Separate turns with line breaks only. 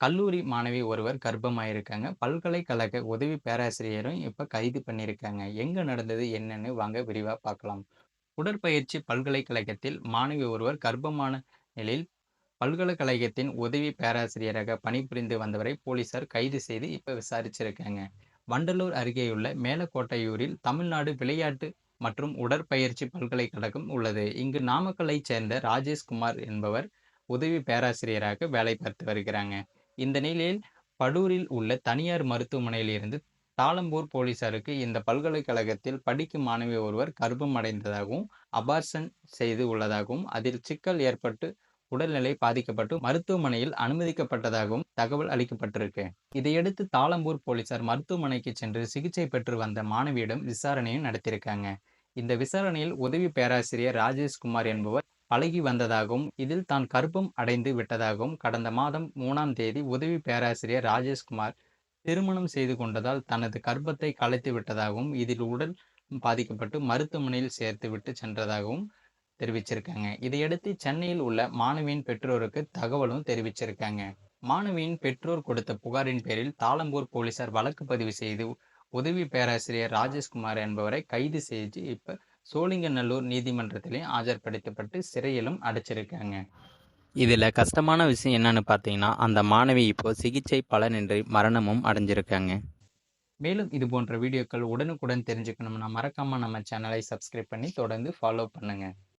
கல்லூரி மாணவி ஒருவர் கர்ப்பமாயிருக்காங்க. பல்கலைக்கழக உதவி பேராசிரியரும் இப்ப கைது பண்ணியிருக்காங்க. எங்க நடந்தது என்னன்னு வாங்க விரிவா பார்க்கலாம். உடற்பயிற்சி பல்கலைக்கழகத்தில் மாணவி ஒருவர் கர்ப்பமான நிலையில் பல்கலைக்கழகத்தின் உதவி பேராசிரியராக பணிபுரிந்து வந்தவரை போலீசார் கைது செய்து இப்ப விசாரிச்சிருக்காங்க. வண்டலூர் அருகேயுள்ள மேலக்கோட்டையூரில் தமிழ்நாடு விளையாட்டு மற்றும் உடற்பயிற்சி பல்கலைக்கழகம் உள்ளது. இங்கு நாமக்கல்லைச் சேர்ந்த ராஜேஷ்குமார் என்பவர் உதவி பேராசிரியராக வேலை பார்த்து வருகிறாங்க. இந்த நிலையில் படூரில் உள்ள தனியார் மருத்துவமனையில் இருந்து தாளம்பூர் போலீசாருக்கு இந்த பல்கலைக்கழகத்தில் படிக்கும் மாணவி ஒருவர் கர்ப்பம் அடைந்ததாகவும் அபார்ஷன் செய்து உள்ளதாகவும் அதில் சிக்கல் ஏற்பட்டு உடல்நிலை பாதிக்கப்பட்டு மருத்துவமனையில் அனுமதிக்கப்பட்டதாகவும் தகவல் அளிக்கப்பட்டிருக்கு. இதையடுத்து தாளம்பூர் போலீசார் மருத்துவமனைக்கு சென்று சிகிச்சை பெற்று வந்த மாணவியிடம் விசாரணையும் நடத்தியிருக்காங்க. இந்த விசாரணையில் உதவி பேராசிரியர் ராஜேஷ்குமார் என்பவர் பழகி வந்ததாகவும் இதில் தான் கர்ப்பம் அடைந்து விட்டதாகவும் கடந்த மாதம் 3ஆம் தேதி உதவி பேராசிரியர் ராஜேஷ்குமார் திருமணம் செய்து கொண்டதால் தனது கர்ப்பத்தை கலைத்து விட்டதாகவும் இதில் உடல் பாதிக்கப்பட்டு மருத்துவமனையில் சேர்த்து விட்டு சென்றதாகவும் தெரிவிச்சிருக்காங்க. இதையடுத்து சென்னையில் உள்ள மாணவியின் பெற்றோருக்கு தகவலும் தெரிவிச்சிருக்காங்க. மாணவியின் பெற்றோர் கொடுத்த புகாரின் பேரில் தாளம்பூர் போலீசார் வழக்கு பதிவு செய்து உதவி பேராசிரியர் ராஜேஷ்குமார் என்பவரை கைது செய்து இப்ப சோழிங்கநல்லூர் நீதிமன்றத்திலையும் ஆஜர்படுத்தப்பட்டு சிறையிலும் அடைச்சிருக்காங்க. இதுல கஷ்டமான விஷயம் என்னன்னு பார்த்தீங்கன்னா, அந்த மாணவி இப்போ சிகிச்சை பலனின்றி மரணமும் அடைஞ்சிருக்காங்க. மேலும் இது போன்ற வீடியோக்கள் உடனுக்குடன் தெரிஞ்சுக்கணும்னா மறக்காம நம்ம சேனலை சப்ஸ்கிரைப் பண்ணி தொடர்ந்து ஃபாலோ பண்ணுங்க.